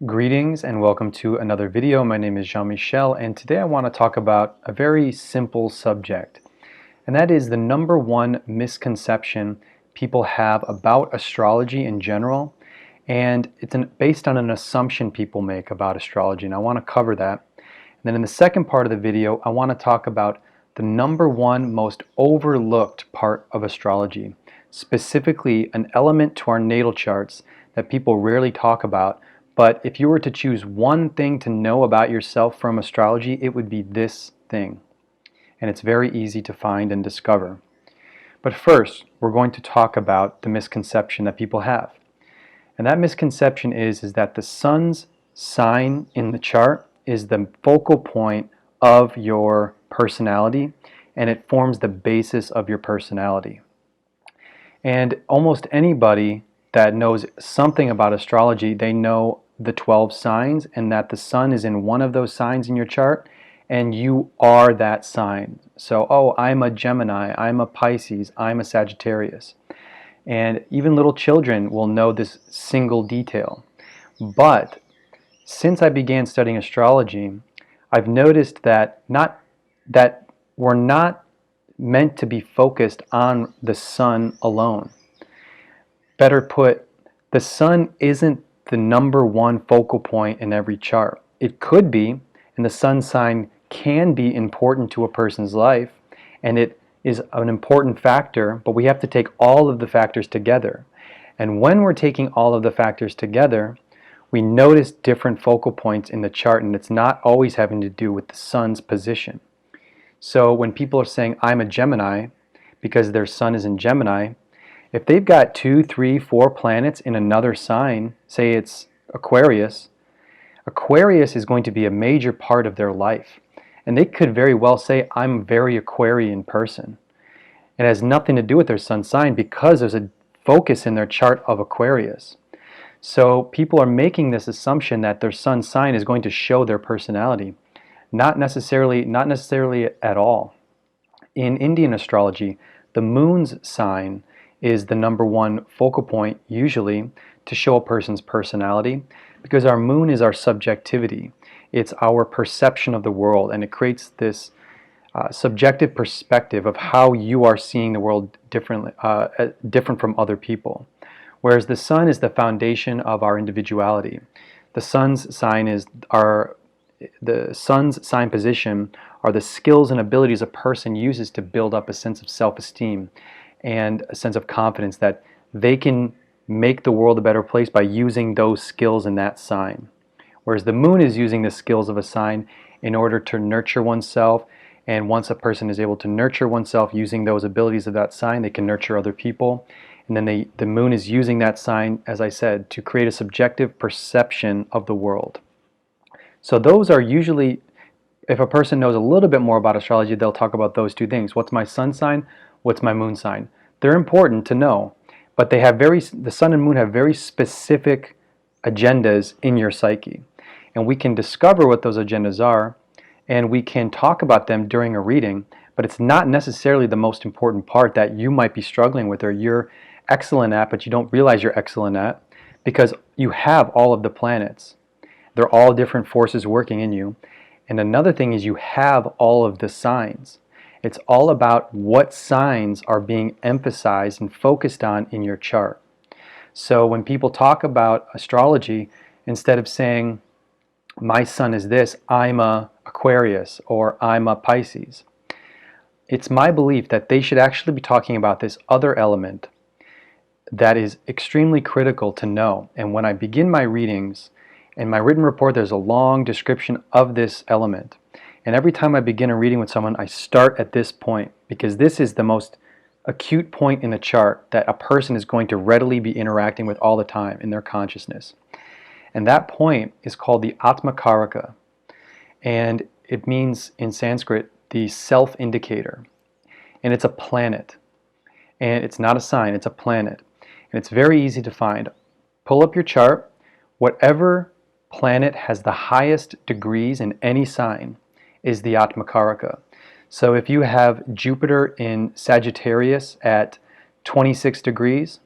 Greetings and welcome to another video. My name is Michel, and today I want to talk about a very simple subject, and that is the number one misconception people have about astrology in general, and it's based on an assumption people make about astrology, and I want to cover that. And then in the second part of the video, I want to talk about the number one most overlooked part of astrology, specifically an element to our natal charts that people rarely talk about. But if you were to choose one thing to know about yourself from astrology, it would be this thing. And it's very easy to find and discover. But first, we're going to talk about the misconception that people have. And that misconception is that the sun's sign in the chart is the focal point of your personality, and it forms the basis of your personality. And almost anybody that knows something about astrology, they know the 12 signs and that the sun is in one of those signs in your chart and you are that sign. So, oh, I'm a Gemini, I'm a Pisces, I'm a Sagittarius. And even little children will know this single detail. But since I began studying astrology, I've noticed that we're not meant to be focused on the sun alone. Better put, the sun isn't the number one focal point in every chart. It could be, and the sun sign can be important to a person's life, and it is an important factor, but we have to take all of the factors together. And when we're taking all of the factors together, we notice different focal points in the chart, and it's not always having to do with the sun's position. So when people are saying, I'm a Gemini, because their sun is in Gemini, if they've got 2, 3, 4 planets in another sign, say it's Aquarius, Aquarius is going to be a major part of their life. And they could very well say, I'm a very Aquarian person. It has nothing to do with their sun sign because there's a focus in their chart of Aquarius. So people are making this assumption that their sun sign is going to show their personality. Not necessarily at all. In Indian astrology, the moon's sign is the number one focal point usually to show a person's personality, because our moon is our subjectivity. It's our perception of the world, and it creates this subjective perspective of how you are seeing the world different from other people. Whereas the sun is the foundation of our individuality. The sun's sign position are the skills and abilities a person uses to build up a sense of self-esteem and a sense of confidence that they can make the world a better place by using those skills in that sign. Whereas the moon is using the skills of a sign in order to nurture oneself, and once a person is able to nurture oneself using those abilities of that sign, they can nurture other people. And then the moon is using that sign, as I said, to create a subjective perception of the world. So those are usually, if a person knows a little bit more about astrology, they'll talk about those two things. What's my sun sign? What's my moon sign? They're important to know, but the sun and moon have very specific agendas in your psyche. And we can discover what those agendas are, and we can talk about them during a reading, but it's not necessarily the most important part that you might be struggling with or you're excellent at, but you don't realize you're excellent at, because you have all of the planets. They're all different forces working in you. And another thing is you have all of the signs. It's all about what signs are being emphasized and focused on in your chart. So when people talk about astrology, instead of saying, my sun is this, I'm a Aquarius or I'm a Pisces, it's my belief that they should actually be talking about this other element that is extremely critical to know. And when I begin my readings, in my written report, there's a long description of this element. And every time I begin a reading with someone, I start at this point, because this is the most acute point in the chart that a person is going to readily be interacting with all the time in their consciousness. And that point is called the Atmakaraka. And it means in Sanskrit, the self-indicator. And it's a planet. And it's not a sign, it's a planet. And it's very easy to find. Pull up your chart. Whatever planet has the highest degrees in any sign is the Atmakaraka. So if you have Jupiter in Sagittarius at 26 degrees,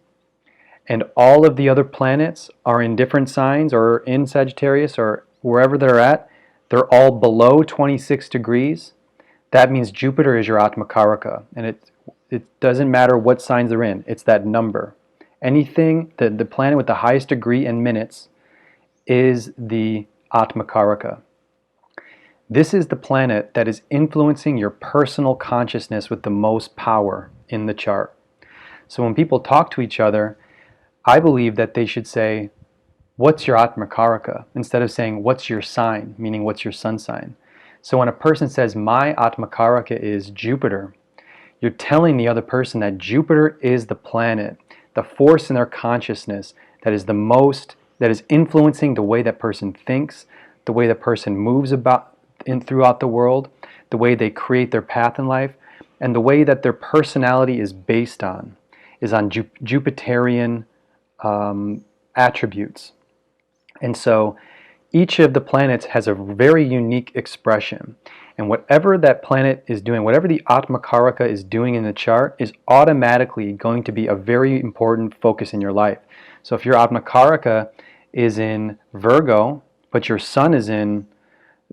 and all of the other planets are in different signs or in Sagittarius or wherever they're all below 26 degrees, that means Jupiter is your Atmakaraka. And it doesn't matter what signs they're in, it's that number. Anything, the planet with the highest degree in minutes is the Atmakaraka. This is the planet that is influencing your personal consciousness with the most power in the chart. So when people talk to each other, I believe that they should say, what's your Atmakaraka? Instead of saying, what's your sign? Meaning, what's your sun sign? So when a person says, my Atmakaraka is Jupiter, you're telling the other person that Jupiter is the planet, the force in their consciousness that is influencing the way that person thinks, the way that person moves throughout the world, the way they create their path in life, and the way that their personality is based on, is on Jupiterian attributes. And so each of the planets has a very unique expression. And whatever that planet is doing, whatever the Atmakaraka is doing in the chart, is automatically going to be a very important focus in your life. So if your Atmakaraka is in Virgo, but your sun is in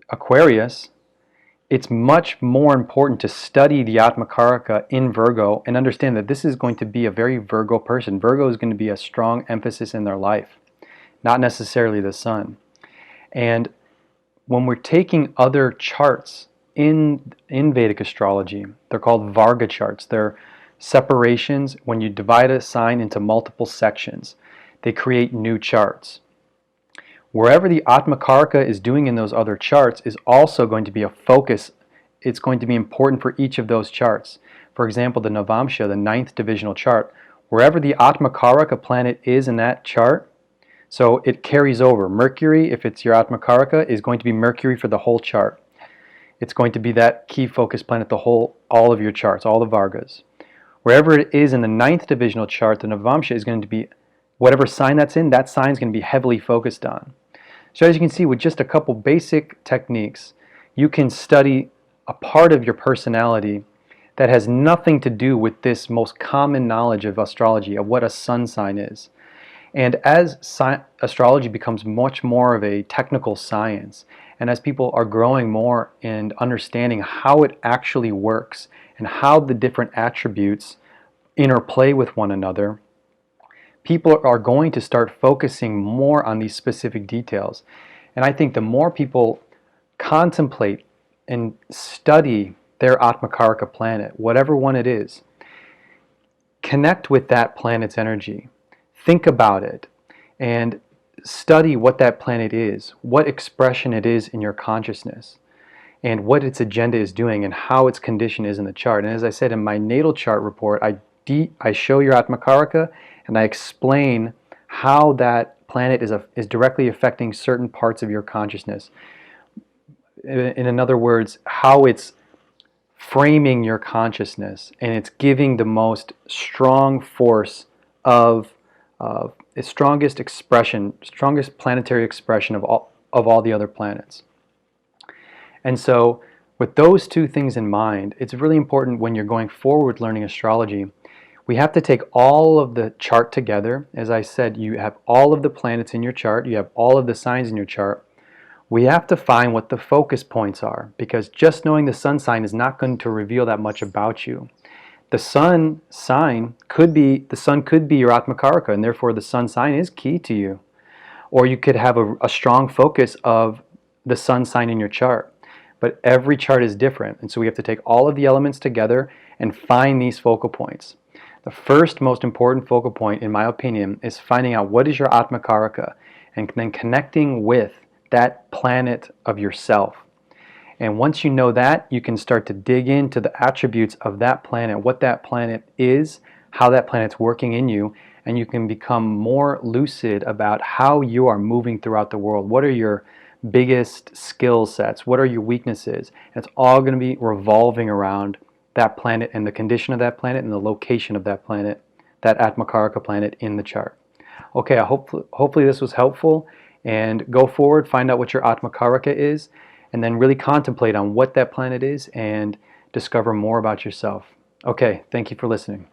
Aquarius, it's much more important to study the Atmakaraka in Virgo and understand that this is going to be a very Virgo person. Virgo is going to be a strong emphasis in their life, not necessarily the sun. And when we're taking other charts in Vedic astrology, they're called Varga charts. They're separations. When you divide a sign into multiple sections, they create new charts. Wherever the Atmakaraka is doing in those other charts is also going to be a focus. It's going to be important for each of those charts. For example, the Navamsha, the 9th divisional chart, wherever the Atmakaraka planet is in that chart, so it carries over. Mercury, if it's your Atmakaraka, is going to be Mercury for the whole chart. It's going to be that key focus planet, all of your charts, all the Vargas. Wherever it is in the 9th divisional chart, the Navamsha is going to be, whatever sign that's in, that sign is going to be heavily focused on. So as you can see, with just a couple basic techniques, you can study a part of your personality that has nothing to do with this most common knowledge of astrology, of what a sun sign is. And as astrology becomes much more of a technical science, and as people are growing more and understanding how it actually works and how the different attributes interplay with one another, people are going to start focusing more on these specific details. And I think the more people contemplate and study their Atmakaraka planet, whatever one it is, connect with that planet's energy, think about it, and study what that planet is, what expression it is in your consciousness, and what its agenda is doing and how its condition is in the chart. And as I said in my natal chart report, I show your Atmakaraka and I explain how that planet is directly affecting certain parts of your consciousness. In other words, how it's framing your consciousness and it's giving the most strong force of its strongest expression, strongest planetary expression of all the other planets. And so with those two things in mind, it's really important when you're going forward learning astrology, we have to take all of the chart together. As I said, you have all of the planets in your chart, you have all of the signs in your chart. We have to find what the focus points are, because just knowing the sun sign is not going to reveal that much about you. The sun sign could be your Atmakaraka, and therefore the sun sign is key to you. Or you could have a strong focus of the sun sign in your chart. But every chart is different, and so we have to take all of the elements together and find these focal points. The first most important focal point, in my opinion, is finding out what is your Atmakaraka and then connecting with that planet of yourself. And once you know that, you can start to dig into the attributes of that planet, what that planet is, how that planet's working in you, and you can become more lucid about how you are moving throughout the world. What are your biggest skill sets? What are your weaknesses? And it's all going to be revolving around that planet and the condition of that planet and the location of that planet, that Atmakaraka planet in the chart. Okay, hopefully this was helpful, and go forward, find out what your Atmakaraka is, and then really contemplate on what that planet is and discover more about yourself. Okay, thank you for listening.